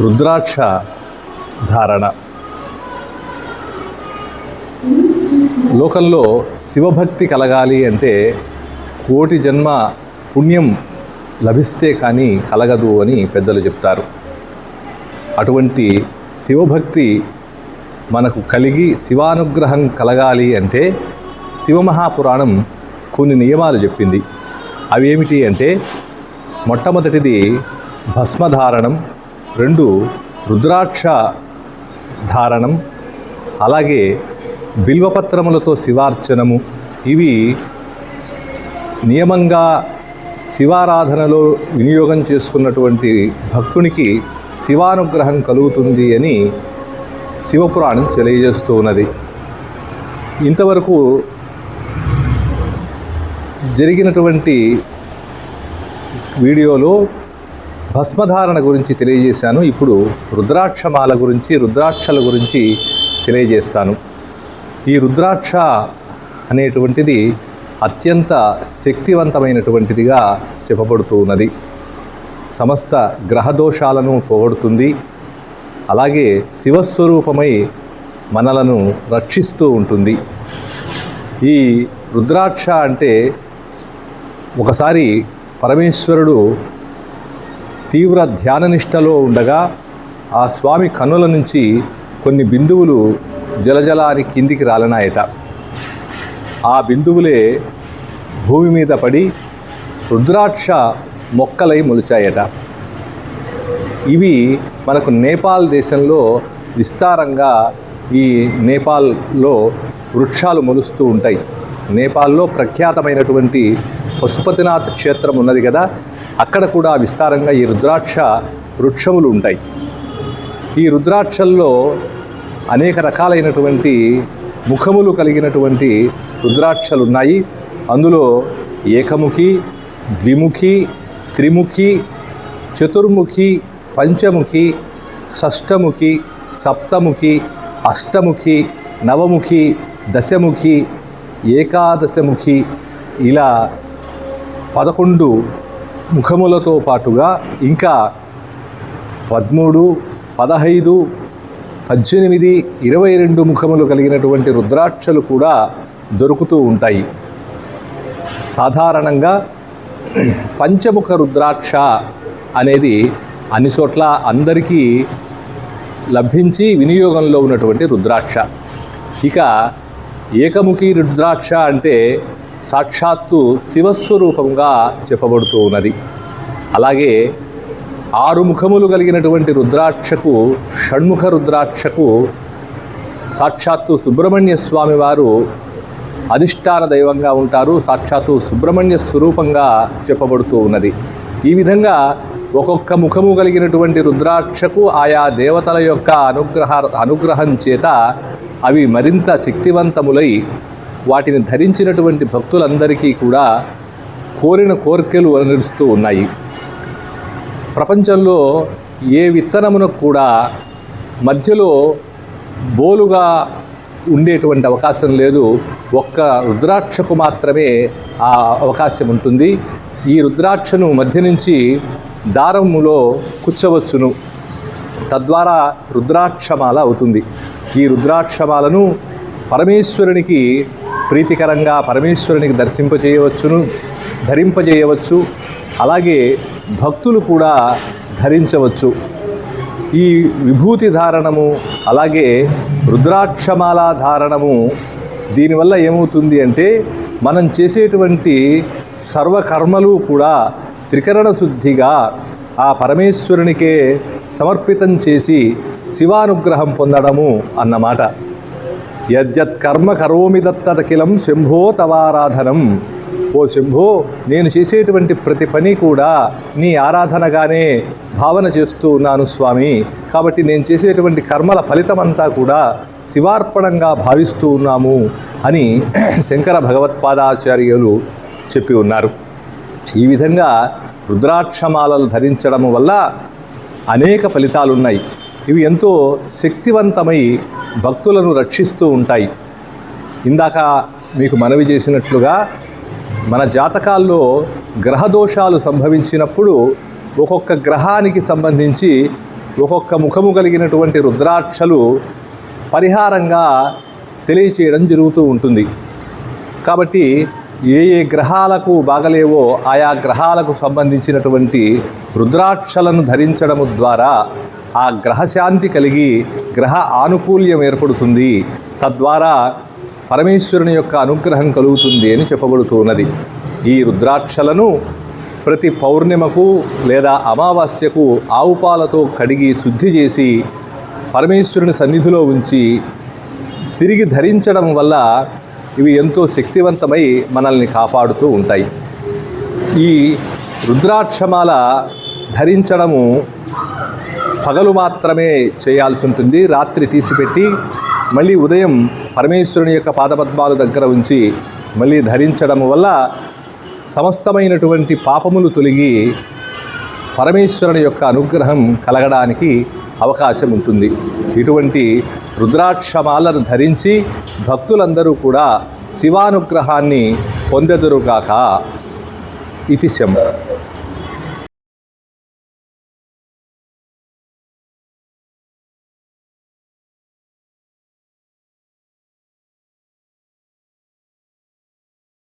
రుద్రాక్ష ధారణ. లోకంలో శివభక్తి కలగాలి అంటే కోటి జన్మ పుణ్యం లభిస్తే కానీ కలగదు అని పెద్దలు చెప్తారు. అటువంటి శివభక్తి మనకు కలిగి శివానుగ్రహం కలగాలి అంటే శివమహాపురాణం కొన్ని నియమాలు చెప్పింది. అవి ఏమిటి అంటే మొట్టమొదటిది భస్మధారణం, 2 రుద్రాక్ష ధారణం, అలాగే బిల్వపత్రములతో శివార్చనము. ఇవి నియమంగా శివారాధనలో వినియోగం చేసుకున్నటువంటి భక్తునికి శివానుగ్రహం కలుగుతుంది అని శివపురాణం తెలియజేస్తూ ఉన్నది. ఇంతవరకు జరిగినటువంటి వీడియోలో భస్మధారణ గురించి తెలియజేశాను. ఇప్పుడు రుద్రాక్షమాల గురించి, రుద్రాక్షల గురించి తెలియజేస్తాను. ఈ రుద్రాక్ష అనేటువంటిది అత్యంత శక్తివంతమైనటువంటిదిగా చెప్పబడుతూ ఉన్నది. సమస్త గ్రహదోషాలను పోగొడుతుంది. అలాగే శివస్వరూపమై మనలను రక్షిస్తూ ఉంటుంది. ఈ రుద్రాక్ష అంటే ఒకసారి పరమేశ్వరుడు తీవ్ర ధ్యాననిష్టలో ఉండగా ఆ స్వామి కన్నుల నుంచి కొన్ని బిందువులు జలజలాని కిందికి రాలనాయట. ఆ బిందువులే భూమి మీద పడి రుద్రాక్ష మొక్కలై మొలిచాయట. ఇవి మనకు నేపాల్ దేశంలో విస్తారంగా ఈ నేపాల్లో వృక్షాలు మొలుస్తూ ఉంటాయి. నేపాల్లో ప్రఖ్యాతమైనటువంటి పశుపతినాథ్ క్షేత్రం ఉన్నది కదా, అక్కడ కూడా విస్తారంగా ఈ రుద్రాక్ష వృక్షములు ఉంటాయి. ఈ రుద్రాక్షల్లో అనేక రకాలైనటువంటి ముఖములు కలిగినటువంటి రుద్రాక్షలు ఉన్నాయి. అందులో ఏకముఖి, ద్విముఖి, త్రిముఖి, చతుర్ముఖి, పంచముఖి, షష్టముఖి, సప్తముఖి, అష్టముఖి, నవముఖి, దశముఖి, ఏకాదశముఖి, ఇలా 11 ముఖములతో పాటుగా ఇంకా 13, 15, 18, 22 ముఖములు కలిగినటువంటి రుద్రాక్షలు కూడా దొరుకుతూ ఉంటాయి. సాధారణంగా పంచముఖ రుద్రాక్ష అనేది అన్ని చోట్ల అందరికీ లభించి వినియోగంలో ఉన్నటువంటి రుద్రాక్ష. ఇక ఏకముఖి రుద్రాక్ష అంటే సాక్షాత్తు శివస్వరూపంగా చెప్పబడుతూ ఉన్నది. అలాగే 6 ముఖములు కలిగినటువంటి రుద్రాక్షకు, షణ్ముఖ రుద్రాక్షకు సాక్షాత్తు సుబ్రహ్మణ్య స్వామి వారు అధిష్టాన దైవంగా ఉంటారు. సాక్షాత్తు సుబ్రహ్మణ్య స్వరూపంగా చెప్పబడుతూ ఉన్నది. ఈ విధంగా ఒక్కొక్క ముఖము కలిగినటువంటి రుద్రాక్షకు ఆయా దేవతల యొక్క అనుగ్రహం చేత అవి మరింత శక్తివంతములై వాటిని ధరించినటువంటి భక్తులందరికీ కూడా కోరిన కోరికలు అనుసరిస్తూ ఉన్నాయి. ప్రపంచంలో ఏ విత్తనమునకు కూడా మధ్యలో బోలుగా ఉండేటువంటి అవకాశం లేదు. ఒక్క రుద్రాక్షకు మాత్రమే ఆ అవకాశం ఉంటుంది. ఈ రుద్రాక్షను మధ్య నుంచి దారములో కుచ్చవచ్చును. తద్వారా రుద్రాక్షమాల అవుతుంది. ఈ రుద్రాక్షమాలను పరమేశ్వరునికి ప్రీతికరంగా పరమేశ్వరునికి ధరింపజేయవచ్చు. అలాగే భక్తులు కూడా ధరించవచ్చు. ఈ విభూతి ధారణము, అలాగే రుద్రాక్షమాల ధారణము, దీనివల్ల ఏమవుతుంది అంటే మనం చేసేటువంటి సర్వకర్మలు కూడా త్రికరణ శుద్ధిగా ఆ పరమేశ్వరునికే సమర్పితం చేసి శివానుగ్రహం పొందడము అన్నమాట. యద్యత్ కర్మ కరోమి దత్తదఖిలం శంభో తవారాధనం. ఓ శంభో, నేను చేసేటువంటి ప్రతి పని కూడా నీ ఆరాధనగానే భావన చేస్తూ ఉన్నాను స్వామి. కాబట్టి నేను చేసేటువంటి కర్మల ఫలితమంతా కూడా శివార్పణంగా భావిస్తూ ఉన్నాము అని శంకర భగవత్పాదాచార్యులు చెప్పి ఉన్నారు. ఈ విధంగా రుద్రాక్షమాలలు ధరించడం వల్ల అనేక ఫలితాలున్నాయి. ఇవి ఎంతో శక్తివంతమై భక్తులను రక్షిస్తూ ఉంటాయి. ఇందాక మీకు మనవి చేసినట్లుగా మన జాతకాల్లో గ్రహదోషాలు సంభవించినప్పుడు ఒక్కొక్క గ్రహానికి సంబంధించి ఒక్కొక్క ముఖము కలిగినటువంటి రుద్రాక్షలు పరిహారంగా తెలియచేయడం జరుగుతూ ఉంటుంది. కాబట్టి ఏ ఏ గ్రహాలకు బాగలేవో ఆయా గ్రహాలకు సంబంధించినటువంటి రుద్రాక్షలను ధరించడము ద్వారా ఆ గ్రహశాంతి కలిగి గ్రహ ఆనుకూల్యం ఏర్పడుతుంది. తద్వారా పరమేశ్వరుని యొక్క అనుగ్రహం కలుగుతుంది అని చెప్పబడుతున్నది. ఈ రుద్రాక్షలను ప్రతి పౌర్ణిమకు లేదా అమావాస్యకు ఆవు పాలతో కడిగి శుద్ధి చేసి పరమేశ్వరుని సన్నిధిలో ఉంచి తిరిగి ధరించడం వల్ల ఇవి ఎంతో శక్తివంతమై మనల్ని కాపాడుతూ ఉంటాయి. ఈ రుద్రాక్షమాల ధరించడము పగలు మాత్రమే చేయాల్సి ఉంటుంది. రాత్రి తీసిపెట్టి మళ్ళీ ఉదయం పరమేశ్వరుని యొక్క పాదపద్మాల దగ్గర ఉంచి మళ్ళీ ధరించడం వల్ల సమస్తమైనటువంటి పాపములు తొలగి పరమేశ్వరుని యొక్క అనుగ్రహం కలగడానికి అవకాశం ఉంటుంది. ఇటువంటి రుద్రాక్షమాలను ధరించి భక్తులందరూ కూడా శివానుగ్రహాన్ని పొందెదరుగాక. ఇతి శంభో.